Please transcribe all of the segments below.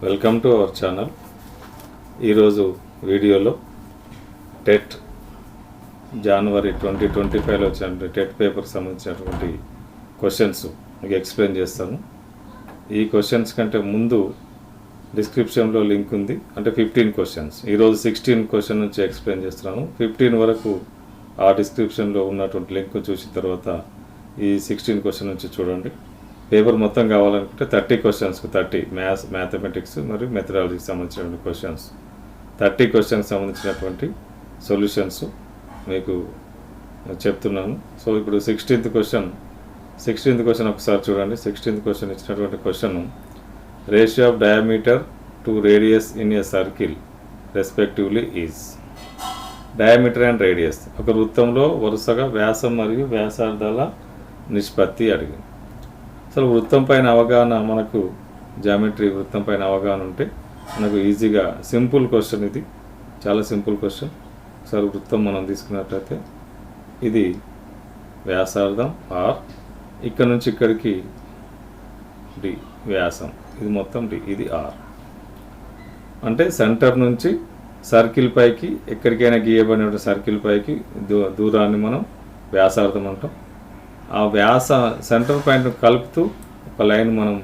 Welcome to our channel. ఈరోజు వీడియోలో TET జనవరి 2025లో వచ్చిన టెట్ పేపర్కి సంబంధించినటువంటి క్వశ్చన్స్ మీకు ఎక్స్ప్లెయిన్ చేస్తాను. ఈ క్వశ్చన్స్ కంటే ముందు డిస్క్రిప్షన్లో లింక్ ఉంది, అంటే 15 క్వశ్చన్స్. ఈరోజు 16 క్వశ్చన్ నుంచి ఎక్స్ప్లెయిన్ చేస్తున్నాను. 15 వరకు ఆ డిస్క్రిప్షన్లో ఉన్నటువంటి లింక్ చూసిన తర్వాత ఈ 16 క్వశ్చన్ నుంచి చూడండి. పేపర్ మొత్తం కావాలనుకుంటే 30 క్వశ్చన్స్కి 30 మ్యాథమెటిక్స్ మరియు మెథడాలజీకి సంబంధించినటువంటి క్వశ్చన్స్, 30 క్వశ్చన్కి సంబంధించినటువంటి సొల్యూషన్స్ మీకు చెప్తున్నాను. సో ఇప్పుడు 16th క్వశ్చన్ ఒకసారి చూడండి. 16th క్వశ్చన్ ఇచ్చినటువంటి question, ratio of diameter to radius in a circle respectively is. Diameter and radius, ఒక వృత్తంలో వరుసగా వ్యాసం మరియు వ్యాసార్థాల నిష్పత్తి అడిగింది. అసలు వృత్తం పైన అవగాహన, మనకు జామెట్రీ వృత్తం పైన అవగాహన ఉంటే మనకు ఈజీగా, సింపుల్ క్వశ్చన్ ఇది, చాలా సింపుల్ క్వశ్చన్. ఒకసారి వృత్తం మనం తీసుకున్నట్లయితే ఇది వ్యాసార్థం ఆర్, ఇక్కడ నుంచి ఇక్కడికి డి వ్యాసం, ఇది మొత్తం డి, ఇది ఆర్. అంటే సెంటర్ నుంచి సర్కిల్ పైకి ఎక్కడికైనా గీయబడిన సర్కిల్ పైకి దూరాన్ని మనం వ్యాసార్థం అంటాం. ఆ సెంటర్ పాయింట్ కలుపుతూ ఒక లైన్ మనం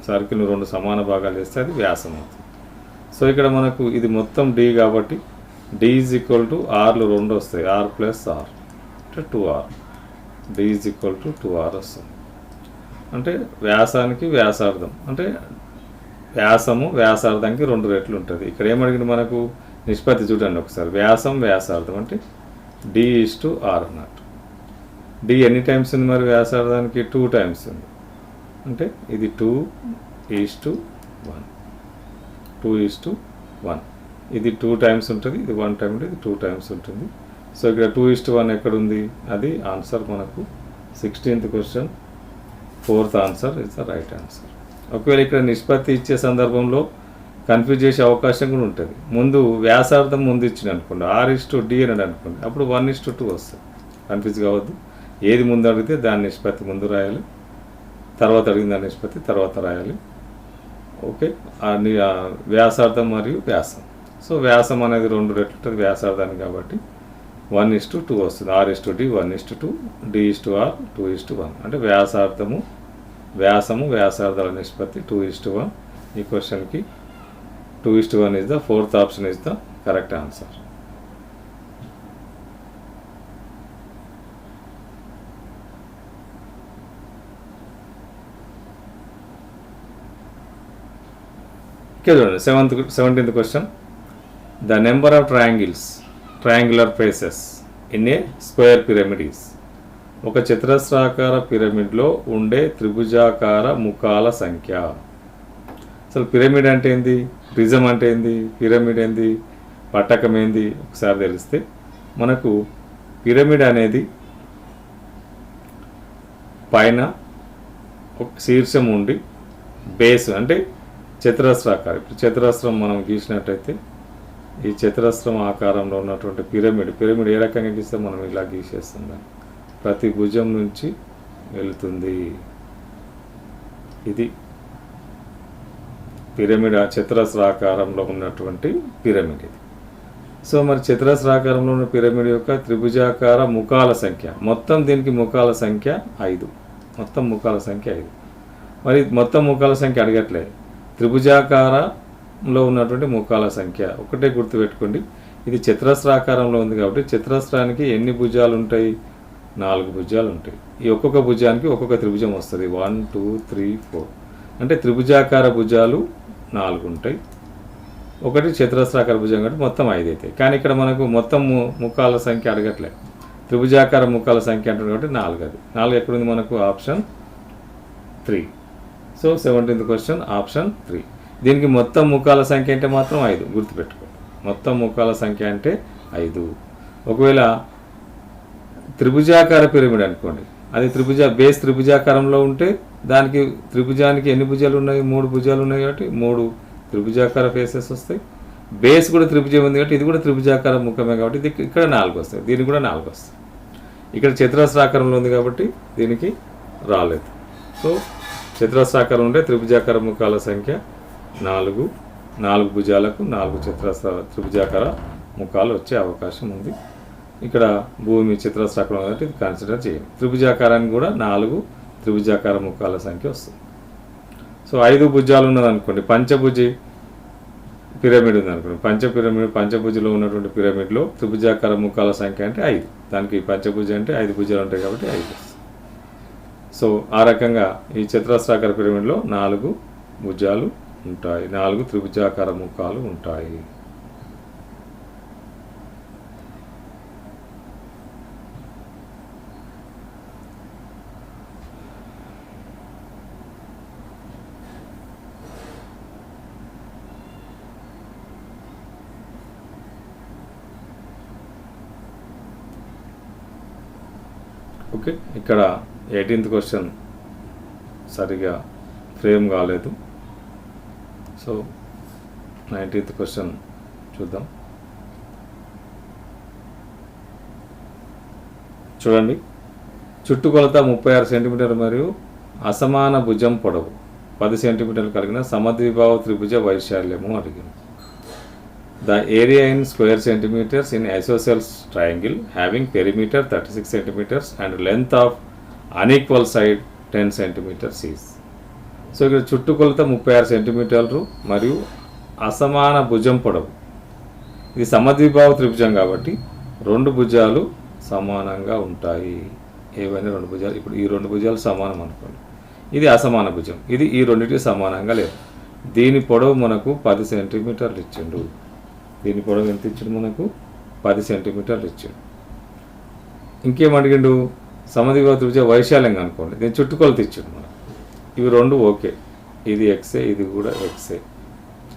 సర్కిల్ 2 సమాన భాగాలు చేస్తే అది వ్యాసం అవుతుంది. సో ఇక్కడ మనకు ఇది మొత్తం డి కాబట్టి డి ఈజ్ ఈక్వల్ టు ఆర్లు 2 వస్తాయి, ఆర్ ప్లస్ ఆర్ అంటే 2r. D is equal to 2r వస్తుంది. అంటే వ్యాసానికి వ్యాసార్థం, అంటే వ్యాసార్థానికి 2 రెట్లు ఉంటుంది. ఇక్కడ ఏమడిగింది మనకు నిష్పత్తి చూడండి ఒకసారి. వ్యాసార్థం అంటే d/r అన్నట్టు. డి ఎన్ని టైమ్స్ ఉంది మరి వ్యాసార్థానికి? 2 టైమ్స్ ఉంది. అంటే ఇది 2:1, 2:1. ఇది 2 టైమ్స్ ఉంటుంది, ఇది 1 టైం ఉంటుంది, ఇది 2 టైమ్స్ ఉంటుంది. సో ఇక్కడ 2:1 ఎక్కడ ఉంది? అది ఆన్సర్ మనకు 16th question 4th answer is the right answer. ఒకవేళ ఇక్కడ నిష్పత్తి ఇచ్చే సందర్భంలో కన్ఫ్యూజ్ చేసే అవకాశం కూడా ఉంటుంది. ముందు వ్యాసార్థం ముందు ఇచ్చిన అనుకోండి, r/d అని అనుకోండి, అప్పుడు 1:2 వస్తుంది. కన్ఫ్యూజ్ కావద్దు. ఏది ముందు అడిగితే దాని నిష్పత్తి ముందు రాయాలి, తర్వాత అడిగిన దాని నిష్పత్తి తర్వాత రాయాలి. ఓకే, వ్యాసార్థం మరియు వ్యాసం. సో వ్యాసం అనేది 2 రెట్లు ఉంటుంది వ్యాసార్థానికి కాబట్టి 1:2 వస్తుంది. r/d 1:2, d/r 2:1. అంటే వ్యాసము వ్యాసార్థాల నిష్పత్తి 2:1. ఈ క్వశ్చన్కి 2:1 is the 4th option is the correct answer. చూడండి 17th question, the number of triangular faces in a square pyramid is. ఒక చతురస్రాకార పిరమిడ్లో ఉండే త్రిభుజాకార ముఖాల సంఖ్య. అసలు పిరమిడ్ అంటే ఏంది, ప్రిజం అంటే ఏంది, పిరమిడ్ ఏంది, పట్టకం ఏంది ఒకసారి తెలిస్తే మనకు పిరమిడ్ అనేది పైన ఒక శీర్షం ఉండి బేస్ అంటే చతురస్రాకారం. ఇప్పుడు చతురస్రం మనం గీసినట్టయితే ఈ చతురస్రం ఆకారంలో ఉన్నటువంటి పిరమిడ్ ఏ రకంగా గీస్తే మనం ఇలా గీసేస్తాం. దాన్ని ప్రతి భుజం నుంచి వెళుతుంది. ఇది పిరమిడ్, చతురస్రాకారంలో ఉన్నటువంటి పిరమిడ్ ఇది. సో మరి చతురస్రాకారంలో ఉన్న పిరమిడ్ యొక్క త్రిభుజాకార ముఖాల సంఖ్య, మొత్తం దీనికి ముఖాల సంఖ్య 5. మొత్తం ముఖాల సంఖ్య 5. మరి మొత్తం ముఖాల సంఖ్య అడగట్లేదు, త్రిభుజాకారంలో ఉన్నటువంటి ముఖాల సంఖ్య ఒకటే గుర్తుపెట్టుకోండి. ఇది చతురస్రాకారంలో ఉంది కాబట్టి చతురస్రానికి ఎన్ని భుజాలు ఉంటాయి? 4 భుజాలు ఉంటాయి. ఈ ఒక్కొక్క భుజానికి ఒక్కొక్క త్రిభుజం వస్తుంది. 1 2 3 4. అంటే త్రిభుజాకార భుజాలు 4 ఉంటాయి, ఒకటి చతురస్రాకార భుజం కాబట్టి మొత్తం 5 అవుతాయి. కానీ ఇక్కడ మనకు మొత్తం ముఖాల సంఖ్య అడగట్లేదు, త్రిభుజాకార ముఖాల సంఖ్య అంటుంది కాబట్టి 4. అది 4 ఎక్కడుంది మనకు? Option 3. So 17th question option 3. దీనికి మొత్తం ముఖాల సంఖ్య అంటే మాత్రం 5 గుర్తుపెట్టుకోండి. మొత్తం ముఖాల సంఖ్య అంటే 5. ఒకవేళ త్రిభుజాకార పిరమిడ్ అనుకోండి, అది బేస్ త్రిభుజాకారంలో ఉంటే దానికి త్రిభుజానికి ఎన్ని భుజాలు ఉన్నాయి? 3 భుజాలు ఉన్నాయి కాబట్టి 3 త్రిభుజాకార ఫేసెస్ వస్తాయి. బేస్ కూడా త్రిభుజం ఉంది కాబట్టి ఇది కూడా త్రిభుజాకార ముఖమే కాబట్టి ఇది ఇక్కడ 4 వస్తాయి, దీనికి కూడా 4 వస్తాయి. ఇక్కడ చతురస్రాకారంలో ఉంది కాబట్టి దీనికి రాలేదు. సో చతురస్రాకారం ఉంటే త్రిభుజాకార ముఖాల సంఖ్య నాలుగు భుజాలకు 4 చతురస్ర త్రిభుజాకార ముఖాలు వచ్చే అవకాశం ఉంది. ఇక్కడ భూమి చతురస్రాకారం కాబట్టి ఇది కన్సిడర్ చేయండి. త్రిభుజాకారానికి కూడా 4 త్రిభుజాకార ముఖాల సంఖ్య వస్తుంది. సో 5 భుజాలు ఉన్నదనుకోండి, పంచభుజి పిరమిడ్ ఉందనుకోండి, పంచభుజిలో ఉన్నటువంటి పిరమిడ్లో త్రిభుజాకార ముఖాల సంఖ్య అంటే 5. దానికి పంచభుజి అంటే 5 భుజాలు ఉంటాయి కాబట్టి 5. సో ఆ రకంగా ఈ చతురస్రాకార పిరమిడ్లో 4 భుజాలు ఉంటాయి, 4 త్రిభుజాకార ముఖాలు ఉంటాయి. ఓకే, ఇక్కడ 18th క్వశ్చన్ సరిగా ఫ్రేమ్ కాలేదు. సో 19th క్వశ్చన్ చూద్దాం. చూడండి, చుట్టుకొలత 36 సెంటీమీటర్లు మరియు అసమాన భుజం పొడవు 10 సెంటీమీటర్లు కలిగిన సమద్విబాహు త్రిభుజ వైశాల్యము అడిగింది. The area in square centimeters in isosceles triangle having perimeter 36 centimeters and length of unequal side 10 centimeters is. So ఇక్కడ చుట్టుకొలత 36 సెంటీమీటర్లు మరియు అసమాన భుజం పొడవు. ఇది సమద్విబాహు త్రిభుజం కాబట్టి 2 భుజాలు సమానంగా ఉంటాయి. ఏవైనా 2 భుజాలు, ఇప్పుడు ఈ 2 భుజాలు సమానం అనుకోండి, ఇది అసమాన భుజం, ఇది ఈ రెండింటికి సమానంగా లేదు. దీని పొడవు మనకు 10 సెంటీమీటర్లు ఇచ్చిండు. దీని పొడవు ఎంత ఇచ్చాడు మనకు? 10 సెంటీమీటర్లు ఇచ్చాడు. ఇంకేం అడిగిండు? సమద్విబాహు త్రిభుజ వైశాల్యం అనుకోండి, దీని చుట్టుకొలత ఇచ్చాడు మనకు. ఇవి 2 ఓకే, ఇది ఎక్సే, ఇది కూడా ఎక్సే,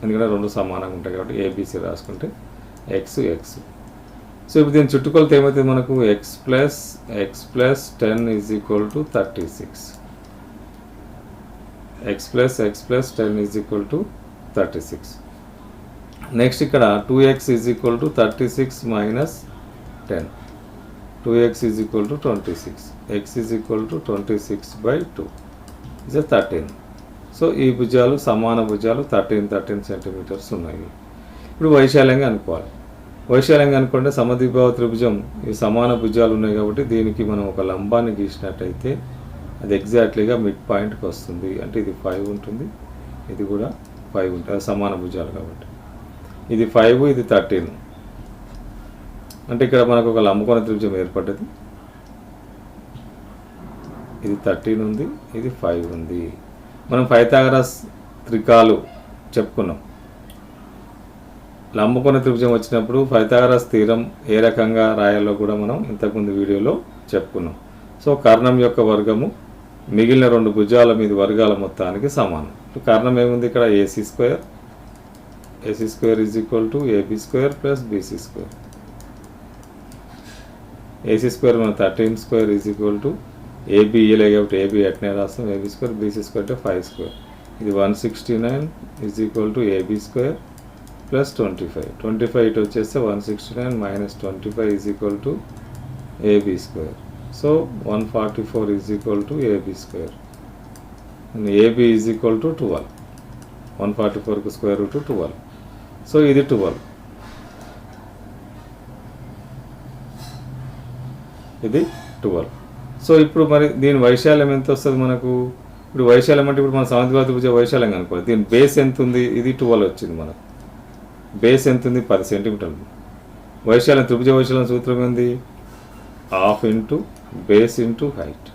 ఎందుకంటే 2 సమానంగా ఉంటాయి కాబట్టి ఏబీసీ రాసుకుంటే ఎక్స్. సో ఇప్పుడు దీని చుట్టుకొలత ఏమవుతుంది మనకు? X plus 10 is equal to 36. X plus 10 is equal to 36. Next ఇక్కడ 2x is equal to 36 minus 10. 2x is equal to 26. x is equal to 26/2 is 13. So ఈ భుజాలు సమాన భుజాలు 13 సెంటీమీటర్స్ ఉన్నాయి. ఇప్పుడు వైశాల్యంగా అనుకోవాలి. వైశాల్యంగా అనుకుంటే సమద్విబాహు త్రిభుజం ఈ సమాన భుజాలు ఉన్నాయి కాబట్టి దీనికి మనం ఒక లంబాన్ని గీసినట్టయితే అది ఎగ్జాక్ట్లీగా మిడ్ పాయింట్కి వస్తుంది. అంటే ఇది 5 ఉంటుంది, ఇది కూడా 5 ఉంటుంది, అది సమాన భుజాలు కాబట్టి. ఇది 5, ఇది 13. అంటే ఇక్కడ మనకు ఒక లంబకోణ త్రిభుజం ఏర్పడ్డది. ఇది 13 ఉంది, ఇది 5 ఉంది. మనం పైథాగరస్ త్రికాలు చెప్పుకున్నాం. లంబకోణ త్రిభుజం వచ్చినప్పుడు పైథాగరస్ థీరం ఏ రకంగా రాయాలో కూడా మనం ఇంతకుముందు వీడియోలో చెప్పుకున్నాం. సో కర్ణం యొక్క వర్గము మిగిలిన 2 భుజాల మీద వర్గాల మొత్తానికి సమానం. కర్ణం ఏముంది ఇక్కడ? AC square. AC square is equal to AB square plus BC square. AC square మన 13 square is equal to AB ఇయలే కాబట్టి AB అట్నే రాస్తాం. AB స్క్వేర్ BC స్క్వేర్ అంటే 5 స్క్వేర్. ఇది 169 is equal to AB square plus 25. 25 ఇటు వచ్చేస్తే 169 minus 25 is equal to AB square. So 144 is equal to AB square. AB is equal to 12. 144కు square root 12. So ఇది 12, ఇది 12. So ఇప్పుడు మరి దీని వైశాల్యం ఎంత వస్తుంది మనకు? ఇప్పుడు వైశాల్యం అంటే ఇప్పుడు మన సమద్విబాహు త్రిభుజ వైశాల్యం అనుకోవాలి. దీని బేస్ ఎంత ఉంది? ఇది 12 వచ్చింది మనకు. బేస్ ఎంత ఉంది? 10 సెంటీమీటర్లు. వైశాల్యం త్రిభుజ వైశాల్యం సూత్రం ఏంది? Half into base into height.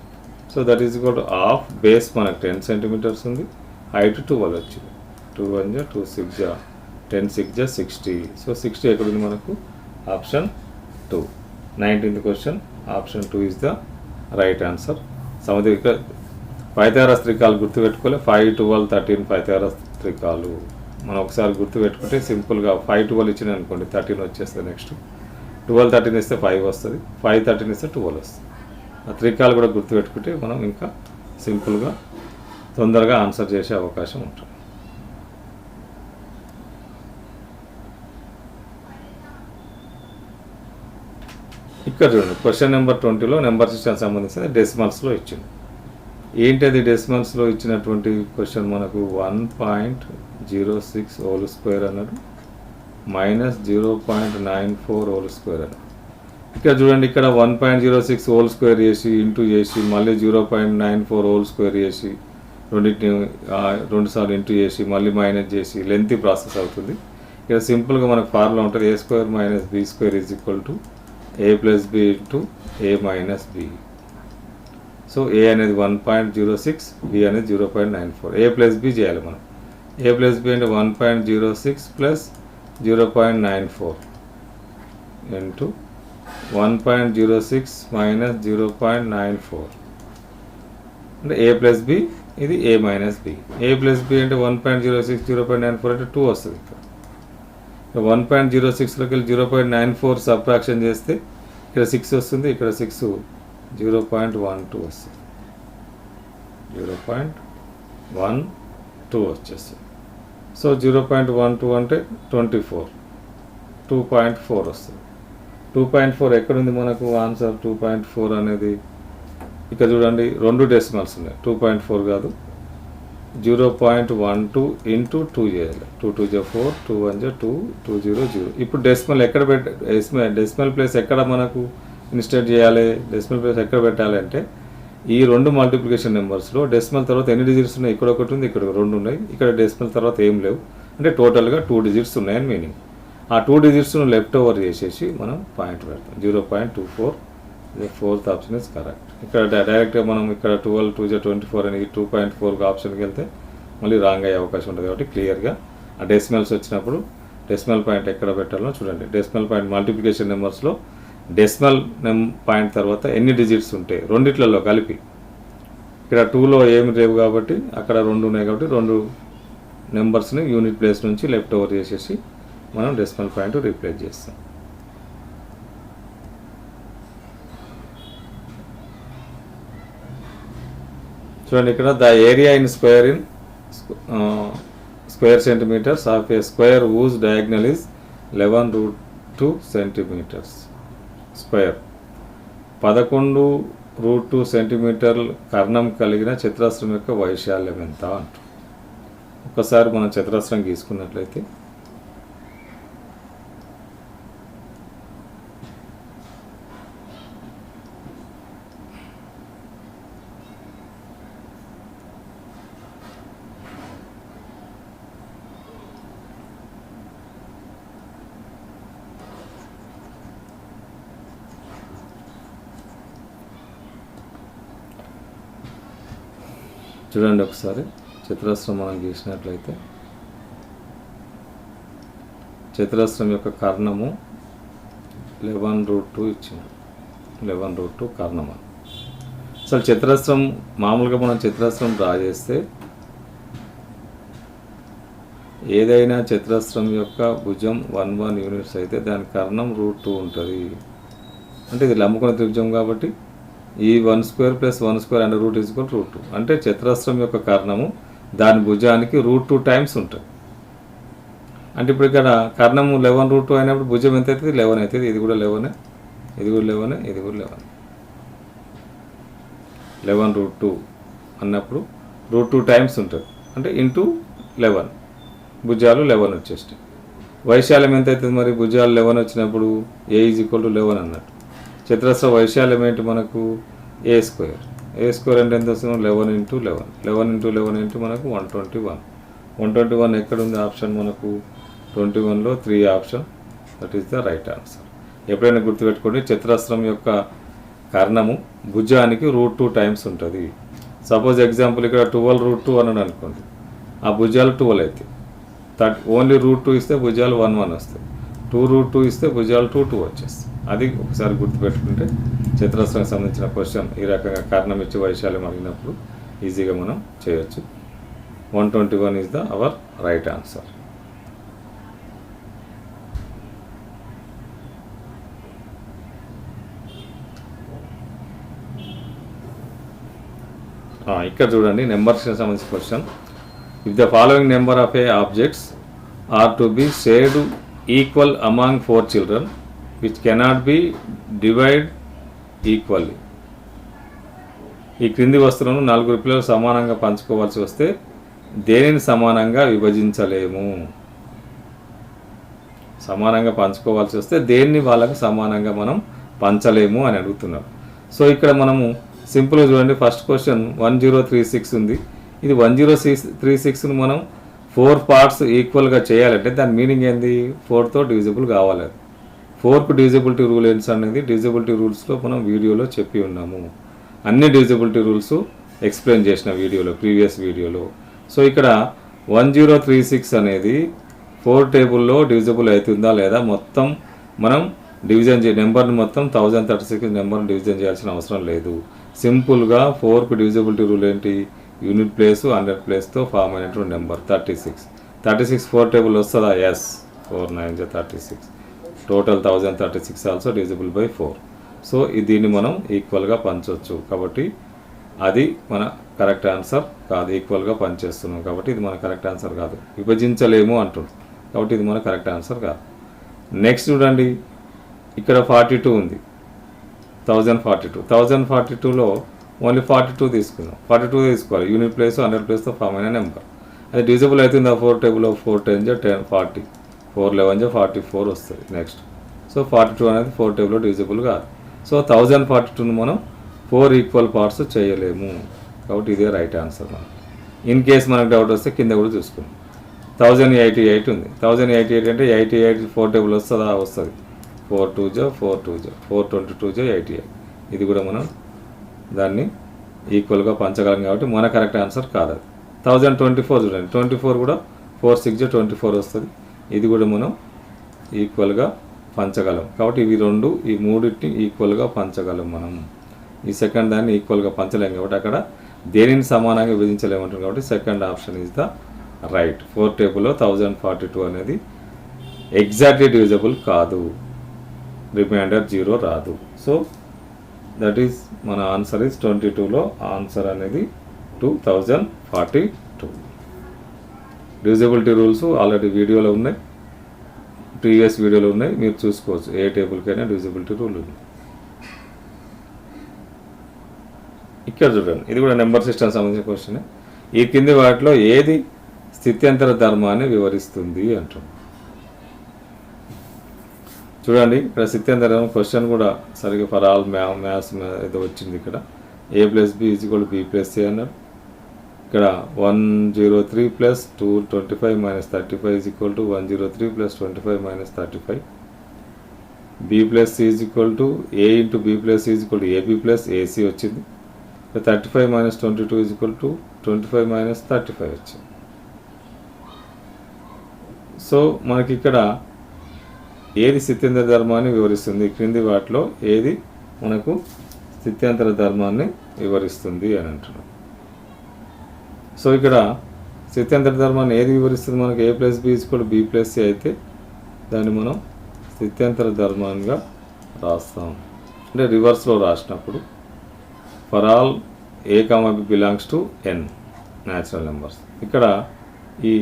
So that is equal to half base మనకు 10 సెంటీమీటర్స్ ఉంది, హైట్ 12 వచ్చింది. 2 1 జా 2 6 జా 10 6 జా 60. సో 60 ఎక్కడ ఉంది మనకు? Option 2. 19th question option 2 is the right answer. సమద్విబాహు పైథాగరస్ త్రికాలు గుర్తుపెట్టుకోలే. 5 12 13 పైథాగరస్ త్రికాలు మనం ఒకసారి గుర్తుపెట్టుకుంటే సింపుల్గా 5 12 ఇచ్చిన అనుకోండి 13 వచ్చేస్తుంది. నెక్స్ట్ 12 13 ఇస్తే 5 వస్తుంది, 5 13 ఇస్తే 12 వస్తుంది. ఆ త్రికాలు కూడా గుర్తుపెట్టుకుంటే మనం ఇంకా సింపుల్గా తొందరగా ఆన్సర్ చేసే అవకాశం ఉంటుంది. ఇక్కడ చూడండి, క్వశ్చన్ నెంబర్ 20లో నెంబర్ సిస్టమ్ సంబంధించిన డెసిమల్స్లో ఇచ్చింది. ఏంటి అది డెసిమల్స్లో ఇచ్చినటువంటి క్వశ్చన్ మనకు 1.06 హోల్ స్క్వేర్ అన్నాడు -0.94 హోల్ స్క్వేర్ అన్నాడు. ఇక్కడ చూడండి, ఇక్కడ 1.06 హోల్ స్క్వేర్ చేసి ఇంటూ చేసి మళ్ళీ 0.94 హోల్ స్క్వేర్ చేసి రెండింటిని 2 సార్లు ఇంటూ చేసి మళ్ళీ మైనస్ చేసి లెంతీ ప్రాసెస్ అవుతుంది. ఇక్కడ సింపుల్గా మనకు ఫార్ములా ఉంటుంది, a² - b² = a + b into a - b. So a అనేది 1.06, b అనేది 0.94, a + b చేయాలి మనం. a + b అంటే 1.06 + 0.94 ఇంటూ 1.06 - 0.94 అంటే a + b, ఇది a - b. a + b అంటే 1.06 0.94 అంటే 2 వస్తుంది. ఇక్కడ 1.06లోకి వెళ్ళి 0.94 సబ్ట్రాక్షన్ చేస్తే ఇక్కడ 6 వస్తుంది, ఇక్కడ 6 0.12 వస్తుంది, 0.12 వచ్చేస్తుంది. సో 0.12 అంటే 24, 2.4 వస్తుంది. 2.4 ఎక్కడుంది మనకు ఆన్సర్? 2.4 అనేది ఇక్కడ చూడండి, 2 డెసిమల్స్ ఉన్నాయి, 2.4 కాదు, 0.12 ఇంటూ 2 చేయాలి. 2 2 = 4, 2 1 = 2, 2 0 0. ఇప్పుడు డెసిమల్ ఎక్కడ డెసిమల్ ప్లేస్ ఎక్కడ మనకు ఇన్స్టేట్ చేయాలి? డెసిమల్ ప్లేస్ ఎక్కడ పెట్టాలి అంటే ఈ 2 మల్టిప్లికేషన్ నెంబర్స్లో డెసిమల్ తర్వాత ఎన్ని డిజిట్స్ ఉన్నాయి? ఇక్కడ ఒకటి ఉంది, ఇక్కడ 2 ఉన్నాయి, ఇక్కడ డెసిమల్ తర్వాత ఏం లేవు, అంటే టోటల్గా 2 డిజిట్స్ ఉన్నాయని మీనింగ్. ఆ 2 డిజిట్స్ను లెఫ్ట్ ఓవర్ చేసేసి మనం పాయింట్ పెడతాం, 0.24. Fourth option is correct. ఇక్కడ డైరెక్ట్గా మనం ఇక్కడ 12 2 = 24 అని 2.4 ఆప్షన్కి వెళ్తే మళ్ళీ రాంగ్ అయ్యే అవకాశం ఉంటుంది. కాబట్టి క్లియర్గా ఆ డెసిమల్స్ వచ్చినప్పుడు డెసిమల్ పాయింట్ ఎక్కడ పెట్టాలో చూడండి. డెసిమల్ పాయింట్ మల్టిప్లికేషన్ నెంబర్స్లో డెసిమల్ పాయింట్ తర్వాత ఎన్ని డిజిట్స్ ఉంటాయి రెండిట్లలో కలిపి. ఇక్కడ 2లో ఏమి లేవు కాబట్టి అక్కడ 2 ఉన్నాయి కాబట్టి 2 నెంబర్స్ని యూనిట్ ప్లేస్ నుంచి లెఫ్ట్ ఓవర్ చేసేసి మనం డెసిమల్ పాయింట్ రీప్లేస్ చేస్తాం. చూడండి, ఇక్కడ the area in square centimetres of a square whose diagonal is 11√2 centimetres square. 11√2 సెంటీమీటర్ల కర్ణం కలిగిన చతురస్రం యొక్క వైశాల్యం ఎంత అంటారు. ఒకసారి మనం చతురస్రం గీసుకున్నట్లయితే చూడండి, ఒకసారి చతురస్రం మనం గీసినట్లయితే చతురస్రం యొక్క కర్ణము 11√2 ఇచ్చింది, 11√2 కర్ణం. అసలు చతురస్రం మామూలుగా మనం చతురస్రం డ్రా చేస్తే ఏదైనా చతురస్రం యొక్క భుజం 1 యూనిట్స్ అయితే దాని కర్ణం √2 ఉంటుంది. అంటే ఇది లంబకోణ త్రిభుజం కాబట్టి ఈ 1² + 1² అండర్ రూట్ = √2. అంటే చతురస్రం యొక్క కర్ణము దాని భుజానికి √2 టైమ్స్ ఉంటుంది. అంటే ఇప్పుడు ఇక్కడ కర్ణము 11√2 అయినప్పుడు భుజం ఎంత అవుతుంది? 11 అవుతుంది. ఇది కూడా 11, ఇది కూడా 11, ఇది కూడా 11. 11√2 అన్నప్పుడు √2 టైమ్స్ ఉంటుంది, అంటే ఇంటూ 11, భుజాలు 11 వచ్చేస్తాయి. వైశాల్యం ఎంత అవుతుంది మరి? భుజాలు 11 వచ్చినప్పుడు a = 11 అన్నట్టు. చతురస్ర వైశాల్యం ఏంటి మనకు? a² అంటే ఎంత వస్తుంది? 11 × 11, 11 × 11 అంటే మనకు 121. 121 ఎక్కడ ఉంది ఆప్షన్ మనకు? 21లో 3 option, that is the right answer. ఎప్పుడైనా గుర్తుపెట్టుకోండి, చతురస్రం యొక్క కర్ణము భుజానికి √2 టైమ్స్ ఉంటుంది. సపోజ్ ఎగ్జాంపుల్ ఇక్కడ 12√2 అన్నాడు అనుకోండి, ఆ భుజాలు 12 అవుతాయి. ఓన్లీ √2 ఇస్తే భుజాలు 1 వస్తాయి, 2√2 ఇస్తే భుజాలు 2 వచ్చేస్తాయి. అది ఒకసారి గుర్తుపెట్టుకుంటే చతురస్రానికి సంబంధించిన క్వశ్చన్ ఈ రకంగా కర్ణం ఇచ్చి వైశాల్యం అడిగినప్పుడు ఈజీగా మనం చేయొచ్చు. 121 is the our right answer. ఇక్కడ చూడండి, నెంబర్స్కి సంబంధించిన question. If the following number of a objects are to be shared equal among 4 children which cannot be divided equally. ఈ క్రింది వస్తువులను 4 పిల్లలు సమానంగా పంచుకోవాల్సి వస్తే దేనిని సమానంగా విభజించలేము? సమానంగా పంచుకోవాల్సి వస్తే దేన్ని వాళ్ళకి సమానంగా మనం పంచలేము అని అడుగుతున్నారు. సో ఇక్కడ మనము సింపుల్గా చూడండి. ఫస్ట్ క్వశ్చన్ 1036 ఉంది. ఇది 1036ను మనం 4 పార్ట్స్ ఈక్వల్గా చేయాలంటే దాని మీనింగ్ ఏంది? 4తో డివిజిబుల్ కావాలి. 4కు డివిజిబిలిటీ రూల్ ఏంటి అనేది డివిజిబిలిటీ రూల్స్లో మనం వీడియోలో చెప్పి ఉన్నాము. అన్ని డివిజిబిలిటీ రూల్స్ ఎక్స్ప్లెయిన్ చేసిన వీడియోలో, ప్రీవియస్ వీడియోలో. సో ఇక్కడ 1036 అనేది 4 టేబుల్లో డివిజిబుల్ అవుతుందా లేదా మొత్తం మనం డివిజన్ నెంబర్ని మొత్తం 1036 నెంబర్ని డివిజన్ చేయాల్సిన అవసరం లేదు. సింపుల్గా 4కు డివిజిబిలిటీ రూల్ ఏంటి? యూనిట్ ప్లేస్ 100 ప్లేస్తో ఫామ్ అయినటువంటి నెంబర్ 36 4 టేబుల్ వస్తుందా? Yes. 4 9 36. Total 1036 also divisible by 4. So దీన్ని మనం ఈక్వల్గా పంచవచ్చు. కాబట్టి అది మన కరెక్ట్ ఆన్సర్ కాదు. ఈక్వల్గా పనిచేస్తున్నాం కాబట్టి ఇది మన కరెక్ట్ ఆన్సర్ కాదు. విభజించలేము అంటుంది కాబట్టి ఇది మన కరెక్ట్ ఆన్సర్ కాదు. నెక్స్ట్ చూడండి, ఇక్కడ 42 ఉంది. 1042లో ఓన్లీ 42 తీసుకుందాం. 42 తీసుకోవాలి. యూనిట్ ప్లేస్ 100 ప్లేస్తో ఫామ్ అయిన నెంబర్. అది డివిజిబుల్ అవుతుంది ఆ 4 టేబుల్లో. 4 10 40, 4 11 44 వస్తుంది. నెక్స్ట్ సో 42 అనేది 4 టేబుల్లో డివిజిబుల్ కాదు. సో 1042ను మనం 4 ఈక్వల్ పార్ట్స్ చేయలేము కాబట్టి ఇదే రైట్ ఆన్సర్. మనం ఇన్ కేస్ మనకు డౌట్ వస్తే కింద కూడా చూసుకుందాం. 1088 ఉంది. 1088 అంటే 88 4 టేబుల్ వస్తుందా? వస్తుంది. 4 2 4 2 422 88. ఇది కూడా మనం దాన్ని ఈక్వల్గా పంచగలం కాబట్టి మన కరెక్ట్ ఆన్సర్ కాదు అది. 1024 చూడండి. 24 కూడా 4 6 24 వస్తుంది. ఇది కూడా మనం ఈక్వల్గా పంచగలం కాబట్టి ఇవి రెండు, ఈ మూడింటిని ఈక్వల్గా పంచగలం మనం. ఈ సెకండ్ దాన్ని ఈక్వల్గా పంచలేము కాబట్టి అక్కడ దేనిని సమానంగా విభజించలేమంటారు కాబట్టి second option is the right. 4 టేబుల్లో 1042 అనేది ఎగ్జాక్ట్లీ డివిజిబుల్ కాదు. రిమైండర్ 0 రాదు. సో దట్ ఈస్ మన ఆన్సర్ ఈజ్ 22లో ఆన్సర్ అనేది 2042. డివిజిబిలిటీ రూల్స్ ఆల్రెడీ వీడియోలో ఉన్నాయి, ప్రీవియస్ వీడియోలో ఉన్నాయి, మీరు చూసుకోవచ్చు. ఏ టేబుల్కైనా డివిజిబిలిటీ రూల్ ఉంది. ఇక్కడ చూడండి, ఇది కూడా నెంబర్ సిస్టమ్ సంబంధించిన క్వశ్చన్. ఈ కింది వాటిలో ఏది స్థిత్యంతర ధర్మాన్ని వివరిస్తుంది అంటుంది. చూడండి ఇక్కడ స్థిత్యంతర ధర్మం క్వశ్చన్ కూడా సరిగ్గా ఫర్ ఆల్ మ్యాథ్స్ ఏదో వచ్చింది. ఇక్కడ a+b=b+c అన్నారు. ఇక్కడ 103 + 225 - 35 = 103 + 25 - 35. b+c = a × b+c = ab + ac వచ్చింది. 35 - 22 = 25 - 35 వచ్చింది. సో మనకి ఇక్కడ ఏది స్థిత్యంతర ధర్మాన్ని వివరిస్తుంది? క్రింది వాటిలో ఏది మనకు స్థిత్యంతర ధర్మాన్ని వివరిస్తుంది అని అంటున్నాం. సో ఇక్కడ స్థిత్యంతర ధర్మాన్ని ఏది వివరిస్తుంది? మనకు a+b = b+c అయితే దాన్ని మనం స్థిత్యంతర ధర్మంగా రాస్తాం. అంటే రివర్స్లో రాసినప్పుడు for all a, b belongs to n natural numbers. ఇక్కడ ఈ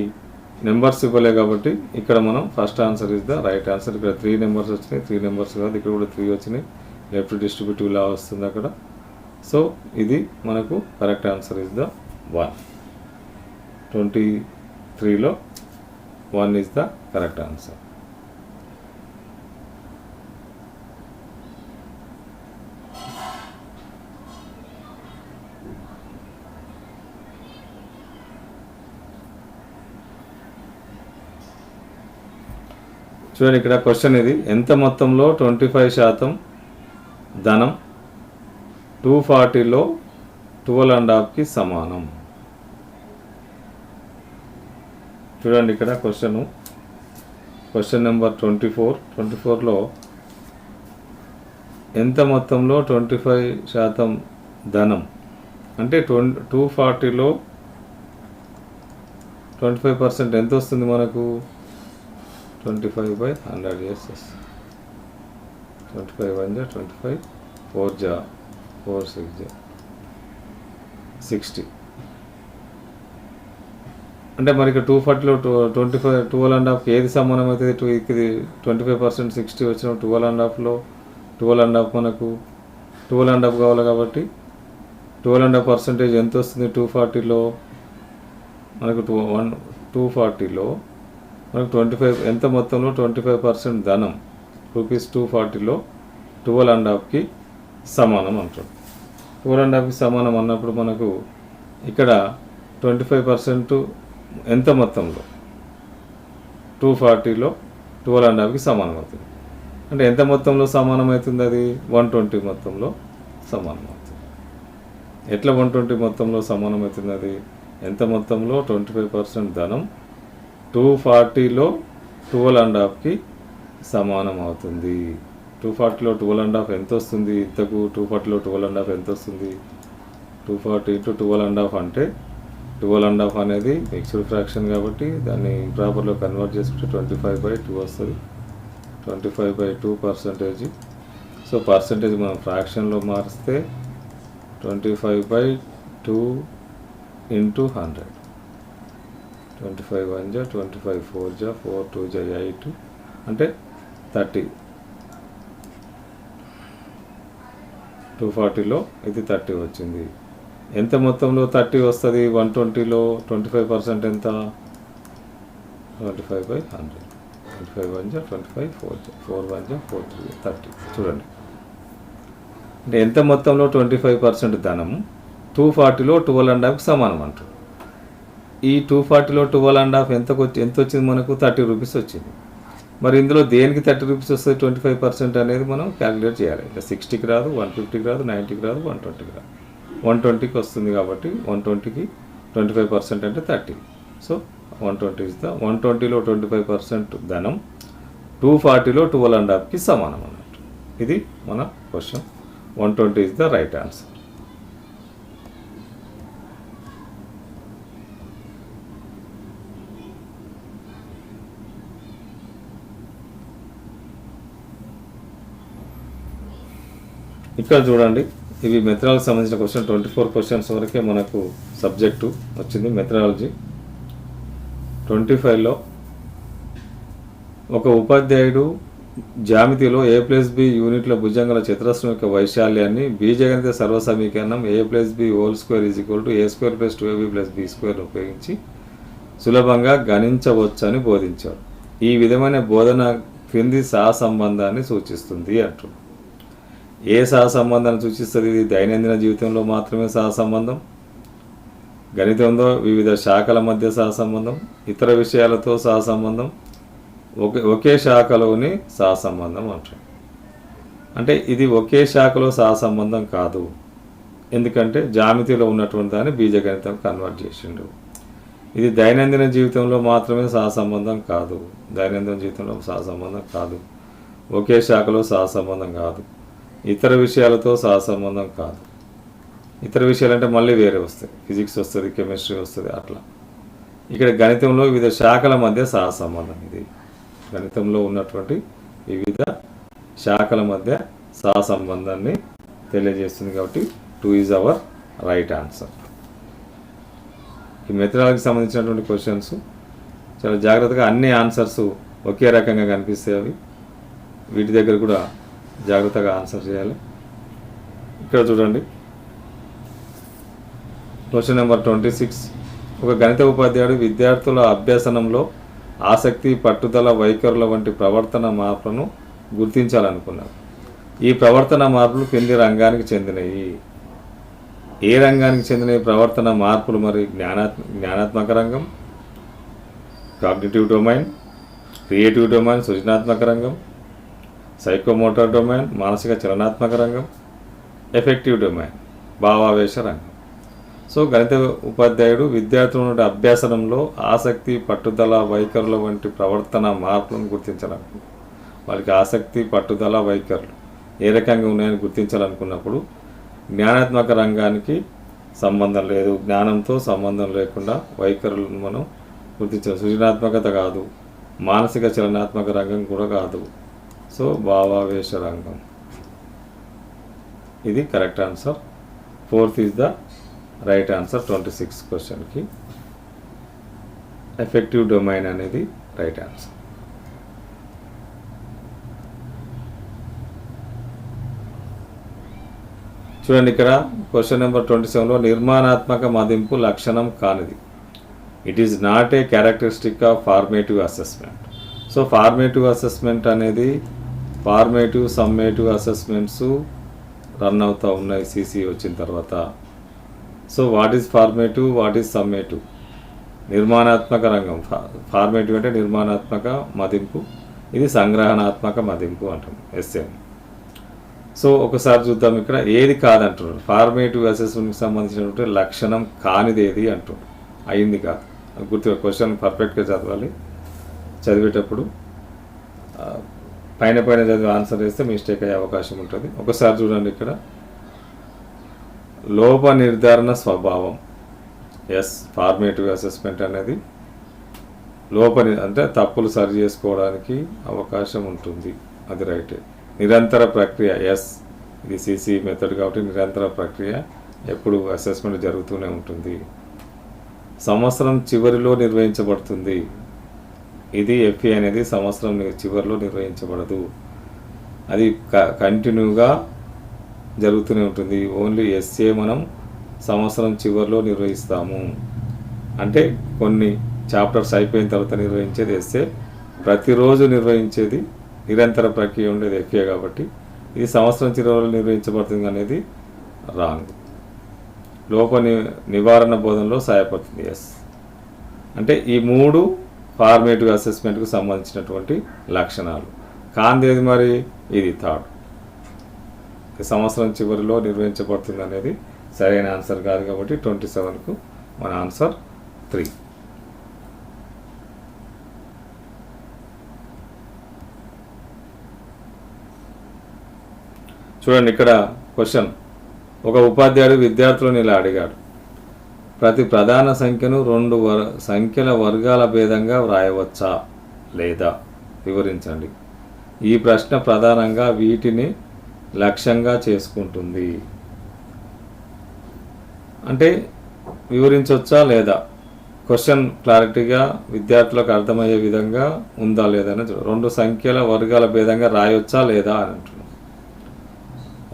నెంబర్స్ ఇవ్వలే కాబట్టి ఇక్కడ మనం first answer is the right answer. ఇక్కడ 3 నెంబర్స్ వచ్చినాయి, 3 నెంబర్స్ కాదు, ఇక్కడ కూడా 3 వచ్చినాయి. లెఫ్ట్ డిస్ట్రిబ్యూటివ్ లా వస్తుంది అక్కడ. సో ఇది మనకు correct answer is the 1. 23లో 1 is the correct answer. చూడండి ఇక్కడ క్వశ్చన్ ఇది. ఎంత మొత్తంలో 25% ధనం 240లో 12.5కి సమానం? చూడండి ఇక్కడ క్వశ్చన్ నెంబర్ 24లో ఎంత మొత్తంలో 25% ధనం అంటే 240లో 25% ఎంత వస్తుంది మనకు? 25/100 years. 25 1 25, 4 4 6 60. అంటే మరి ఇక్కడ 240లో 25 12.5కి ఏది సమానం అవుతుంది? ఇది 25% 60 వచ్చిన 12.5లో 12.5 మనకు 12.5 కావాలి కాబట్టి 12.5% ఎంత వస్తుంది 240లో మనకు 240లో మనకు 25 ఎంత మొత్తంలో 25% ధనం ₹240లో 12.5కి సమానం అంటారు. 12.5కి సమానం అన్నప్పుడు మనకు ఇక్కడ 25% ఎంత మొత్తంలో 240లో 12.5కి సమానం అవుతుంది. అంటే ఎంత మొత్తంలో సమానం అవుతుంది? అది 120 మొత్తంలో సమానం అవుతుంది. ఎట్లా 120 మొత్తంలో సమానం అవుతుంది? అది ఎంత మొత్తంలో 25% ధనం 240లో 12.5కి సమానం అవుతుంది. 240లో 12.5 ఎంత వస్తుంది? ఇంతకు 240లో 12.5 ఎంత వస్తుంది? 240 × 12.5 అంటే 12.5 అనేది మిక్స్డ్ ఫ్రాక్షన్ కాబట్టి దాన్ని ఇంప్రాపర్లో కన్వర్ట్ చేసుకుంటే 25/2 వస్తుంది. 25/2%. సో పర్సంటేజ్ మనం ఫ్రాక్షన్లో మారిస్తే 25/2 × 100. 25 1 జా 25 4 జా 4 2 జా 8 అంటే 30. 240లో ఇది 30 వచ్చింది. ఎంత మొత్తంలో 30 వస్తుంది? 120లో 25% ఎంత? 25/100. 25 1 జా 25 4 జా 4 1 జా 4 3 30. చూడండి, అంటే ఎంత మొత్తంలో 25% ధనం 240లో 12.5కి సమానం అంటారు. ఈ 240లో 12.5 ఎంత వచ్చింది? మనకు 30 రూపీస్ వచ్చింది. మరి ఇందులో దేనికి 30 రూపీస్ వస్తుంది? 25% అనేది మనం క్యాలిక్యులేట్ చేయాలి. ఇలా 60కి రాదు, 150కి రాదు, 90కి రాదు, 120కి రాదు. 120కి వస్తుంది కాబట్టి 120కి 25% అంటే 30. సో 120 ఇస్ ద 120లో 25% ధనం 240లో 12.5కి సమానం అన్నట్టు. ఇది మన question. 120 is the right answer. ఇక్కడ చూడండి, ఇవి మెథడాలజీకి సంబంధించిన క్వశ్చన్. 24 క్వశ్చన్స్ వరకే మనకు సబ్జెక్టు వచ్చింది మెథడాలజీ. 25లో ఒక ఉపాధ్యాయుడు జ్యామితిలో a+b యూనిట్ల భుజంగల చతురస్రం యొక్క వైశాల్యాన్ని బీజగణిత సర్వసమీకరణం a+b² = a² + 2ab+b² ఉపయోగించి సులభంగా గణించవచ్చని బోధించాడు. ఈ విధమైన బోధన క్రింది సహసంబంధాన్ని సూచిస్తుంది అంటుంది. ఏ సహసంబంధాన్ని సూచిస్తుంది? ఇది దైనందిన జీవితంలో మాత్రమే సహసంబంధం, గణితంలో వివిధ శాఖల మధ్య సహసంబంధం, ఇతర విషయాలతో సహసంబంధం, ఒకే శాఖలోని సహసంబంధం అంటారు. అంటే ఇది ఒకే శాఖలో సహసంబంధం కాదు, ఎందుకంటే జామితిలో ఉన్నటువంటి దాన్ని బీజగణితం కన్వర్ట్ చేసిండు. ఇది దైనందిన జీవితంలో మాత్రమే సహసంబంధం కాదు, దైనందిన జీవితంలో సహసంబంధం కాదు, ఒకే శాఖలో సహసంబంధం కాదు, ఇతర విషయాలతో సహసంబంధం కాదు. ఇతర విషయాలు అంటే మళ్ళీ వేరే వస్తాయి, ఫిజిక్స్ వస్తుంది, కెమిస్ట్రీ వస్తుంది, అట్లా. ఇక్కడ గణితంలో వివిధ శాఖల మధ్య సహసంబంధం, ఇది గణితంలో ఉన్నటువంటి వివిధ శాఖల మధ్య సహసంబంధాన్ని తెలియజేస్తుంది. కాబట్టి 2 ఈజ్ అవర్ రైట్ ఆన్సర్. ఈ మెథడాలజీకి సంబంధించినటువంటి క్వశ్చన్స్ చాలా జాగ్రత్తగా అన్ని ఆన్సర్స్ ఒకే రకంగా కనిపిస్తాయి. అవి వీటి దగ్గర కూడా జాగ్రత్తగా ఆన్సర్ చేయాలి. ఇక్కడ చూడండి, క్వశ్చన్ నెంబర్ 26. ఒక గణిత ఉపాధ్యాయుడు విద్యార్థుల అభ్యసనంలో ఆసక్తి, పట్టుదల, వైఖరుల వంటి ప్రవర్తన మార్పులను గుర్తించాలనుకున్నారు. ఈ ప్రవర్తన మార్పులు కింది రంగానికి చెందినవి. ఏ రంగానికి చెందిన ప్రవర్తన మార్పులు? మరి జ్ఞానాత్మక రంగం, కాగ్నిటివ్ డొమైన్, క్రియేటివ్ డొమైన్ సృజనాత్మక రంగం, సైకోమోటర్ డొమైన్ మానసిక చలనాత్మక రంగం, ఎఫెక్టివ్ డొమైన్ భావావేశ రంగం. సో గణిత ఉపాధ్యాయుడు విద్యార్థుల అభ్యాసనంలో ఆసక్తి, పట్టుదల, వైఖరుల వంటి ప్రవర్తన మార్పులను గుర్తించాలనుకున్నాడు. వాళ్ళకి ఆసక్తి, పట్టుదల, వైఖరులు ఏ రకంగా ఉన్నాయని గుర్తించాలనుకున్నప్పుడు జ్ఞానాత్మక రంగానికి సంబంధం లేదు, జ్ఞానంతో సంబంధం లేకుండా వైఖరులను మనం గుర్తించాలి. సృజనాత్మకత కాదు, మానసిక చలనాత్మక రంగం కూడా కాదు. సో భావావేశ రంగం ఇది correct answer. 4th is the right answer 26 క్వశ్చన్కి. ఎఫెక్టివ్ డొమైన్ అనేది రైట్ ఆన్సర్. చూడండి ఇక్కడ క్వశ్చన్ నెంబర్ 27లో నిర్మాణాత్మక మదింపు లక్షణం కానిది. It is not a characteristic of formative assessment. So formative assessment అనేది ఫార్మేటివ్ సమ్మేటివ్ అసెస్మెంట్స్ రన్ అవుతూ ఉన్నాయి సిసి వచ్చిన తర్వాత. So what is formative, what is summative? నిర్మాణాత్మక రంగం ఫార్మేటివ్ అంటే నిర్మాణాత్మక మదింపు, ఇది సంగ్రహణాత్మక మదింపు అంటాం ఎస్ఎం. సో ఒకసారి చూద్దాం ఇక్కడ ఏది కాదంటున్నారు. ఫార్మేటివ్ అసెస్మెంట్కి సంబంధించినటువంటి లక్షణం కానిది ఏది అంటున్నారు, అయింది కాదు. గుర్తు క్వశ్చన్ పర్ఫెక్ట్గా చదవాలి. చదివేటప్పుడు పైన చదివి ఆన్సర్ చేస్తే మిస్టేక్ అయ్యే అవకాశం ఉంటుంది. ఒకసారి చూడండి ఇక్కడ లోప నిర్ధారణ స్వభావం. ఎస్, ఫార్మేటివ్ అసెస్మెంట్ అనేది అంటే తప్పులు సరి చేసుకోవడానికి అవకాశం ఉంటుంది, అది రైటే. నిరంతర ప్రక్రియ, ఎస్, ఇది సిసి మెథడ్ కాబట్టి నిరంతర ప్రక్రియ, ఎప్పుడు అసెస్మెంట్ జరుగుతూనే ఉంటుంది. సంవత్సరం చివరిలో నిర్వహించబడుతుంది, ఇది ఎఫ్ఏ అనేది సంవత్సరం చివరిలో నిర్వహించబడదు, అది కంటిన్యూగా జరుగుతూనే ఉంటుంది. ఓన్లీ ఎస్ఏ మనం సంవత్సరం చివరిలో నిర్వహిస్తాము. అంటే కొన్ని చాప్టర్స్ అయిపోయిన తర్వాత నిర్వహించేది ఎస్ఏ, ప్రతిరోజు నిర్వహించేది నిరంతర ప్రక్రియ ఉండేది ఎఫ్ఏ కాబట్టి ఇది సంవత్సరం చివరిలో నిర్వహించబడుతుంది అనేది రాంగ్. లోప నివారణ బోధనలో సహాయపడుతుంది, ఎస్. అంటే ఈ మూడు ఫార్మేటివ్ అసెస్మెంట్కు సంబంధించినటువంటి లక్షణాలు. కాందేది మరి, ఇది థర్డ్, సంవత్సరం చివరిలో నిర్వహించబడుతుంది అనేది సరైన ఆన్సర్ కాదు కాబట్టి 27కు మన ఆన్సర్ 3. చూడండి ఇక్కడ క్వశ్చన్, ఒక ఉపాధ్యాయుడు విద్యార్థులను ఇలా అడిగాడు, ప్రతి ప్రధాన సంఖ్యను 2 సంఖ్యల వర్గాల భేదంగా వ్రాయవచ్చా లేదా వివరించండి. ఈ ప్రశ్న ప్రధానంగా వీటిని లక్ష్యంగా చేసుకుంటుంది. అంటే వివరించవచ్చా లేదా, క్వశ్చన్ క్లారిటీగా విద్యార్థులకు అర్థమయ్యే విధంగా ఉందా లేదా అని 2 సంఖ్యల వర్గాల భేదంగా రాయొచ్చా లేదా అని అంటున్నాం.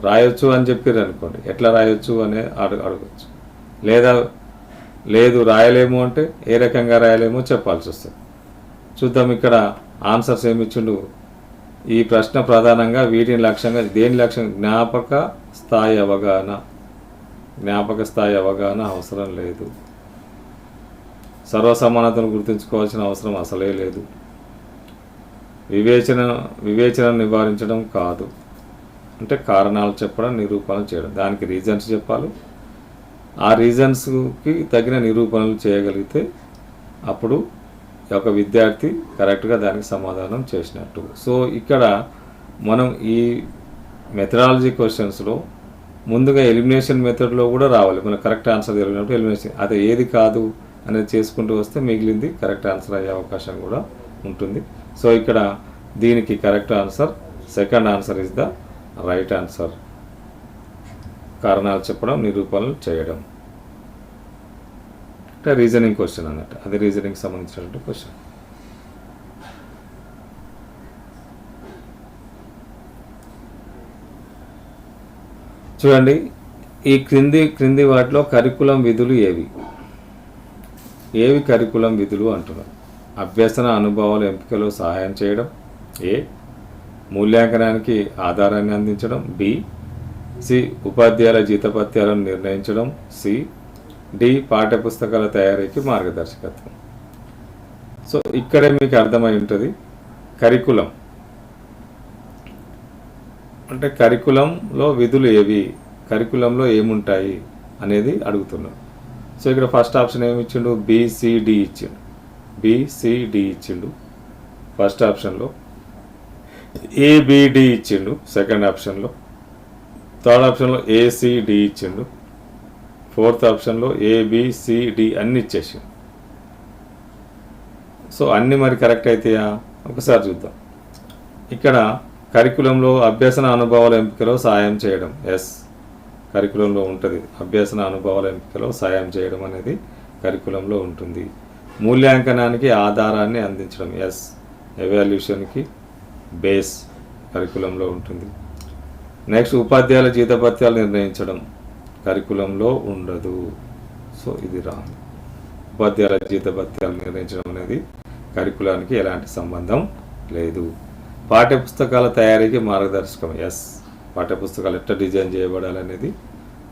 రాయొచ్చు అని చెప్పారు అనుకోండి, ఎట్లా రాయొచ్చు అనే అడగచ్చు. లేదా లేదు రాయలేము అంటే ఏ రకంగా రాయలేమో చెప్పాల్సి వస్తుంది. చూద్దాం ఇక్కడ ఆన్సర్స్ ఏమిచ్చిండు. ఈ ప్రశ్న ప్రధానంగా వీటిని లక్ష్యంగా, దేని లక్ష్యం, జ్ఞాపక స్థాయి అవగాహన. జ్ఞాపక స్థాయి అవగాహన అవసరం లేదు. సర్వసమానతను గుర్తుంచుకోవాల్సిన అవసరం అసలే లేదు. వివేచన నివారించడం కాదు, అంటే కారణాలు చెప్పడం, నిరూపణలు చేయడం, దానికి రీజన్స్ చెప్పాలి. ఆ రీజన్స్కి తగిన నిరూపణలు చేయగలిగితే అప్పుడు ఒక విద్యార్థి కరెక్ట్గా దానికి సమాధానం చేసినట్టు. సో ఇక్కడ మనం ఈ మెథడాలజీ క్వశ్చన్స్లో ముందుగా ఎలిమినేషన్ మెథడ్లో కూడా రావాలి. మనకు కరెక్ట్ ఆన్సర్ తెలియనప్పుడు ఎలిమినేషన్, అది ఏది కాదు అనేది చేసుకుంటూ వస్తే మిగిలింది కరెక్ట్ ఆన్సర్ అయ్యే అవకాశం కూడా ఉంటుంది. సో ఇక్కడ దీనికి correct answer, second answer is the right answer. కారణాలు చెప్పడం, నిరూపణలు చేయడం, అంటే రీజనింగ్ క్వశ్చన్ అన్నట్టు, అది రీజనింగ్ సంబంధించినటువంటి క్వశ్చన్. చూడండి ఈ క్రింది వాటిలో కరికులం విధులు ఏవి కరికులం విధులు అంటున్నారు. అభ్యసన అనుభవాల ఎంపికలో సహాయం చేయడం, ఏ మూల్యాంకనానికి ఆధారాన్ని అందించడం, బి సి ఉపాధ్యాయుల జీతభత్యాలను నిర్ణయించడం, సి డి పాఠ్యపుస్తకాల తయారీకి మార్గదర్శకత్వం. సో ఇక్కడే మీకు అర్థమై ఉంటుంది కరికులం అంటే కరికులంలో విధులు ఏవి, కరికులంలో ఏముంటాయి అనేది అడుగుతున్నాం. సో ఇక్కడ ఫస్ట్ ఆప్షన్ ఏమి ఇచ్చిండు, బిసిడి ఇచ్చిండు. బిసిడి ఇచ్చిండు ఫస్ట్ ఆప్షన్లో, ఏబిడి ఇచ్చిండు సెకండ్ ఆప్షన్లో, థర్డ్ ఆప్షన్లో ఏసిడి ఇచ్చిండు, ఫోర్త్ ఆప్షన్లో ఏబిసిడి అన్ని ఇచ్చేసిండు. సో అన్నీ మరి కరెక్ట్ అవుతాయా ఒకసారి చూద్దాం. ఇక్కడ కరికులంలో అభ్యసన అనుభవాల ఎంపికలో సాయం చేయడం, ఎస్ కరికులంలో ఉంటుంది. అభ్యసన అనుభవాల ఎంపికలో సాయం చేయడం అనేది కరికులంలో ఉంటుంది. మూల్యాంకనానికి ఆధారాన్ని అందించడం, ఎస్ ఎవాల్యూషన్కి బేస్ కరికులంలో ఉంటుంది. నెక్స్ట్ ఉపాధ్యాయుల జీతభత్యాలు నిర్ణయించడం కరికులంలో ఉండదు. సో ఇది రాంగ్. ఉపాధ్యాయుల జీతభత్యాలు నిర్ణయించడం అనేది కరికులానికి ఎలాంటి సంబంధం లేదు. పాఠ్యపుస్తకాల తయారీకి మార్గదర్శకం, ఎస్, పాఠ్యపుస్తకాలు ఎట్లా డిజైన్ చేయబడాలనేది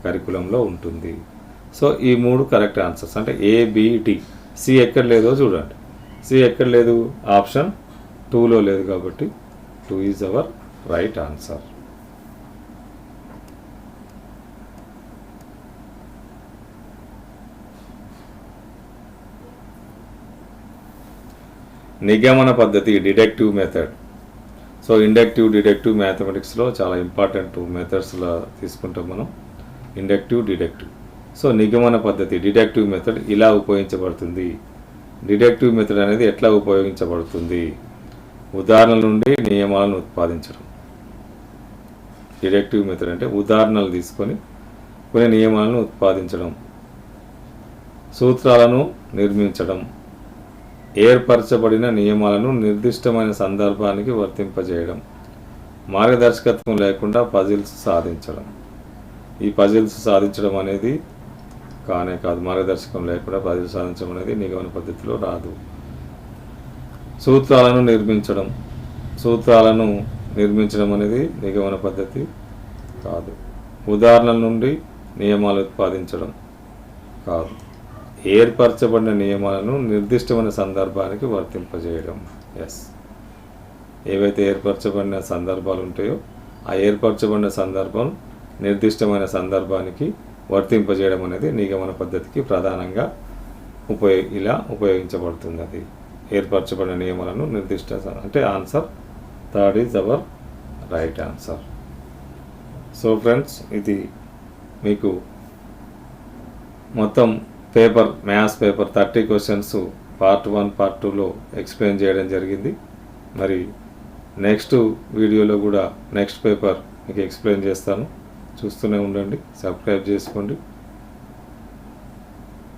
కరికులంలో ఉంటుంది. సో ఈ 3 కరెక్ట్ ఆన్సర్స్. అంటే ఏబిడి. సి ఎక్కడ లేదో చూడండి. సి ఎక్కడ లేదు, ఆప్షన్ 2లో లేదు, కాబట్టి 2 ఈజ్ అవర్ రైట్ ఆన్సర్. నిగమన పద్ధతి, deductive method. So inductive, deductive మ్యాథమెటిక్స్లో చాలా ఇంపార్టెంట్ మెథడ్స్లో తీసుకుంటాం మనం, ఇండక్టివ్, డిడక్టివ్. సో నిగమన పద్ధతి, డిడక్టివ్ మెథడ్ ఇలా ఉపయోగించబడుతుంది. డిడక్టివ్ మెథడ్ అనేది ఎట్లా ఉపయోగించబడుతుంది? ఉదాహరణల నుండి నియమాలను ఉత్పాదించడం. డిడక్టివ్ మెథడ్ అంటే ఉదాహరణలు తీసుకొని కొన్ని నియమాలను ఉత్పాదించడం, సూత్రాలను నిర్మించడం, ఏర్పరచబడిన నియమాలను నిర్దిష్టమైన సందర్భానికి వర్తింపజేయడం, మార్గదర్శకత్వం లేకుండా పజిల్స్ సాధించడం. ఈ పజిల్స్ సాధించడం అనేది కానే కాదు, మార్గదర్శకం లేకుండా పజిల్స్ సాధించడం అనేది నిగమన పద్ధతిలో రాదు. సూత్రాలను నిర్మించడం అనేది నిగమన పద్ధతి కాదు. ఉదాహరణల నుండి నియమాలు ఉత్పాదించడం కాదు. ఏర్పరచబడిన నియమాలను నిర్దిష్టమైన సందర్భానికి వర్తింపజేయడం, ఎస్. ఏవైతే ఏర్పరచబడిన సందర్భాలు ఉంటాయో ఆ ఏర్పరచబడిన సందర్భం నిర్దిష్టమైన సందర్భానికి వర్తింపజేయడం అనేది నిగమన పద్ధతికి ప్రధానంగా ఇలా ఉపయోగించబడుతుంది. అది ఏర్పరచబడిన నియమాలను నిర్దిష్ట, అంటే answer 3 is our right answer. So friends, ఇది మీకు మొత్తం paper, maths paper 30 questions part 1, part 2లో ఎక్స్ప్లెయిన్ చేయడం జరిగింది. మరి నెక్స్ట్ వీడియోలో కూడా నెక్స్ట్ పేపర్ మీకు ఎక్స్ప్లెయిన్ చేస్తాను. చూస్తూనే ఉండండి, సబ్స్క్రైబ్ చేసుకోండి.